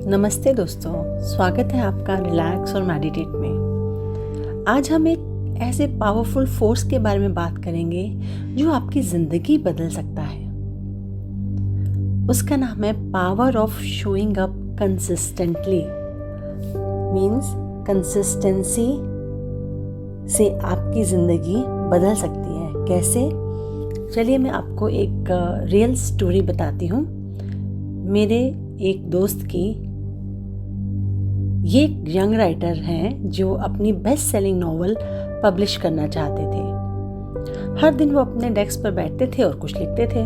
नमस्ते दोस्तों, स्वागत है आपका रिलैक्स और मेडिटेट में। आज हम एक ऐसे पावरफुल फोर्स के बारे में बात करेंगे जो आपकी ज़िंदगी बदल सकता है। उसका नाम है power of showing up consistently. Means consistency से आपकी ज़िंदगी बदल सकती है। कैसे? चलिए मैं आपको एक रियल स्टोरी बताती हूँ। मेरे एक दोस्त की, ये एक यंग राइटर हैं जो अपनी बेस्ट सेलिंग नॉवल पब्लिश करना चाहते थे। हर दिन वो अपने डेस्क पर बैठते थे और कुछ लिखते थे।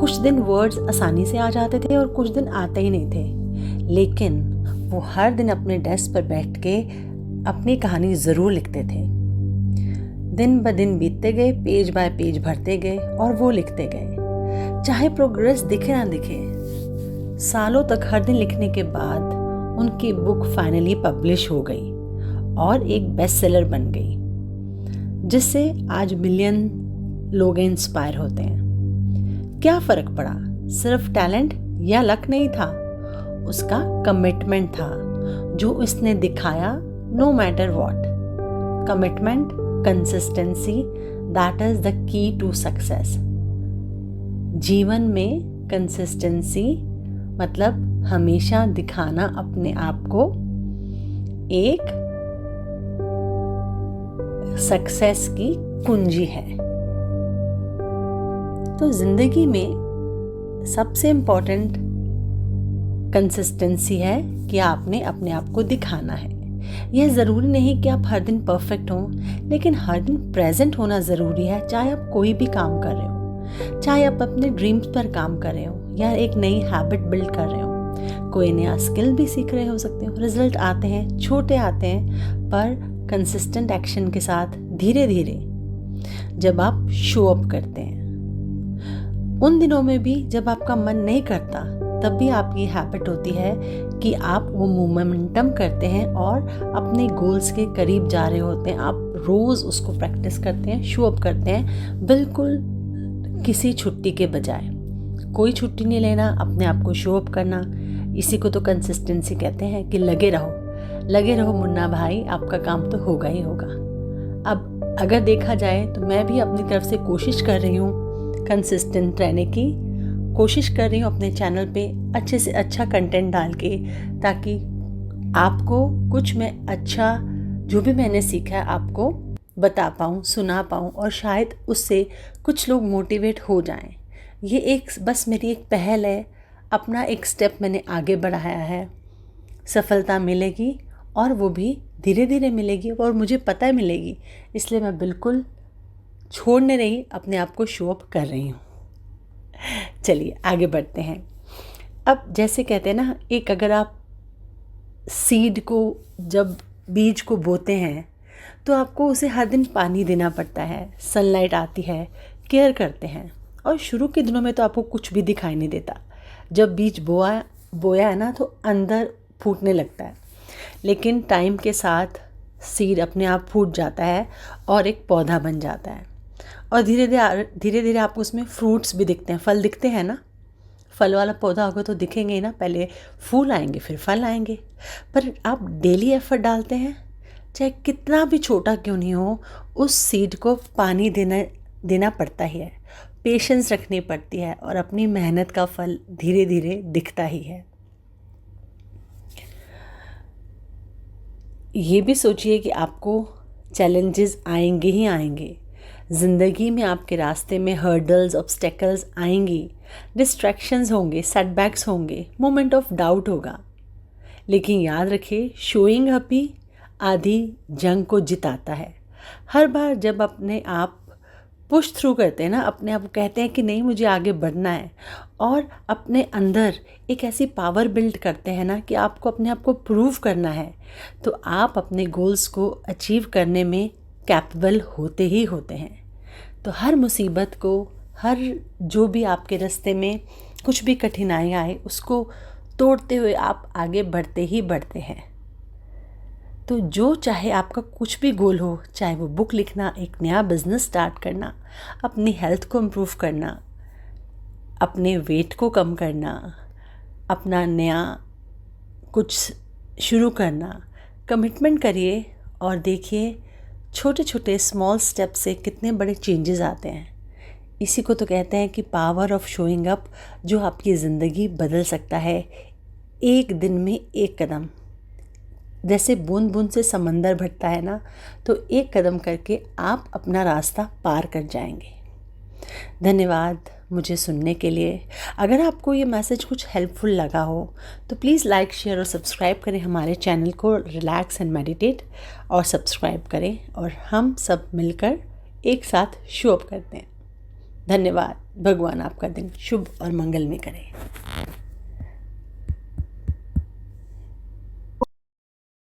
कुछ दिन वर्ड्स आसानी से आ जाते थे और कुछ दिन आते ही नहीं थे, लेकिन वो हर दिन अपने डेस्क पर बैठ के अपनी कहानी ज़रूर लिखते थे। दिन ब दिन बीतते गए, पेज बाय पेज भरते गए और वो लिखते गए, चाहे प्रोग्रेस दिखे ना दिखे। सालों तक हर दिन लिखने के बाद उनकी बुक फाइनली पब्लिश हो गई और एक बेस्ट सेलर बन गई, जिससे आज मिलियन लोग इंस्पायर होते हैं। क्या फ़र्क पड़ा? सिर्फ टैलेंट या लक नहीं था, उसका कमिटमेंट था जो उसने दिखाया। No matter what, commitment, consistency, that is the key to success. जीवन में कंसिस्टेंसी मतलब हमेशा दिखाना अपने आप को एक सक्सेस की कुंजी है। तो जिंदगी में सबसे इम्पोर्टेंट कंसिस्टेंसी है कि आपने अपने आप को दिखाना है। यह ज़रूरी नहीं कि आप हर दिन परफेक्ट हों, लेकिन हर दिन प्रेजेंट होना ज़रूरी है। चाहे आप कोई भी काम कर रहे हो, चाहे आप अपने ड्रीम्स पर काम कर रहे हो या एक नई हैबिट बिल्ड कर रहे हो, कोई नया स्किल भी सीख रहे हो सकते हो। रिजल्ट आते हैं, छोटे आते हैं, पर कंसिस्टेंट एक्शन के साथ धीरे धीरे जब आप शो अप करते हैं। उन दिनों में भी जब आपका मन नहीं करता, तब भी आपकी हैबिट होती है कि आप वो मोमेंटम करते हैं और अपने गोल्स के करीब जा रहे होते हैं। आप रोज़ उसको प्रैक्टिस करते हैं, शो अप करते हैं, बिल्कुल किसी छुट्टी के बजाय। कोई छुट्टी नहीं लेना, अपने आप को शो अप करना। इसी को तो कंसिस्टेंसी कहते हैं कि लगे रहो मुन्ना भाई, आपका काम तो होगा ही होगा। अब अगर देखा जाए तो मैं भी अपनी तरफ से कोशिश कर रही हूँ कंसिस्टेंट रहने की। कोशिश कर रही हूँ अपने चैनल पे अच्छे से अच्छा कंटेंट डाल के, ताकि आपको कुछ मैं अच्छा जो भी मैंने सीखा है आपको बता पाऊँ, सुना पाऊँ और शायद उससे कुछ लोग मोटिवेट हो जाएं। ये एक बस मेरी एक पहल है, अपना एक स्टेप मैंने आगे बढ़ाया है। सफलता मिलेगी और वो भी धीरे धीरे मिलेगी और मुझे पता है मिलेगी, इसलिए मैं बिल्कुल छोड़ने नहीं, अपने आप को शो अप कर रही हूँ। चलिए आगे बढ़ते हैं। अब जैसे कहते हैं ना, एक अगर आप सीड को, जब बीज को बोते हैं तो आपको उसे हर दिन पानी देना पड़ता है, सनलाइट आती है, केयर करते हैं। और शुरू के दिनों में तो आपको कुछ भी दिखाई नहीं देता। जब बीज बोया है ना, तो अंदर फूटने लगता है, लेकिन टाइम के साथ सीड अपने आप फूट जाता है और एक पौधा बन जाता है। और धीरे धीरे आपको उसमें फ्रूट्स भी दिखते हैं, फल दिखते हैं ना। फल वाला पौधा होगा तो दिखेंगे ही ना, पहले फूल आएंगे फिर फल आएंगे। पर आप डेली एफर्ट डालते हैं, चाहे कितना भी छोटा क्यों नहीं हो, उस सीड को पानी देना पड़ता ही है, पेशेंस रखनी पड़ती है और अपनी मेहनत का फल धीरे धीरे दिखता ही है। ये भी सोचिए कि आपको चैलेंजेस आएंगे ही आएंगे। ज़िंदगी में आपके रास्ते में हर्डल्स, ऑब्स्टेकल्स आएंगी, डिस्ट्रैक्शंस होंगे, सेटबैक्स होंगे, मोमेंट ऑफ डाउट होगा। लेकिन याद रखिए, शोइंग अप ही आधी जंग को जिताता है। हर बार जब अपने आप पुश थ्रू करते हैं ना, अपने आप को कहते हैं कि नहीं मुझे आगे बढ़ना है, और अपने अंदर एक ऐसी पावर बिल्ड करते हैं ना कि आपको अपने आप को प्रूव करना है, तो आप अपने गोल्स को अचीव करने में कैपेबल होते ही होते हैं। तो हर मुसीबत को, हर जो भी आपके रास्ते में कुछ भी कठिनाई आए, उसको तोड़ते हुए आप आगे बढ़ते ही बढ़ते हैं। तो जो चाहे आपका कुछ भी गोल हो, चाहे वो बुक लिखना, एक नया बिजनेस स्टार्ट करना, अपनी हेल्थ को इम्प्रूव करना, अपने वेट को कम करना, अपना नया कुछ शुरू करना, कमिटमेंट करिए और देखिए छोटे छोटे स्मॉल स्टेप से कितने बड़े चेंजेस आते हैं। इसी को तो कहते हैं कि पावर ऑफ शोइंग अप, जो आपकी ज़िंदगी बदल सकता है एक दिन में एक कदम। जैसे बूंद बूंद से समंदर भरता है ना, तो एक कदम करके आप अपना रास्ता पार कर जाएंगे। धन्यवाद मुझे सुनने के लिए। अगर आपको ये मैसेज कुछ हेल्पफुल लगा हो तो प्लीज़ लाइक, शेयर और सब्सक्राइब करें हमारे चैनल को रिलैक्स एंड मेडिटेट, और सब्सक्राइब करें और हम सब मिलकर एक साथ शो अप करते हैं। धन्यवाद। भगवान आपका दिन शुभ और मंगलमय करे।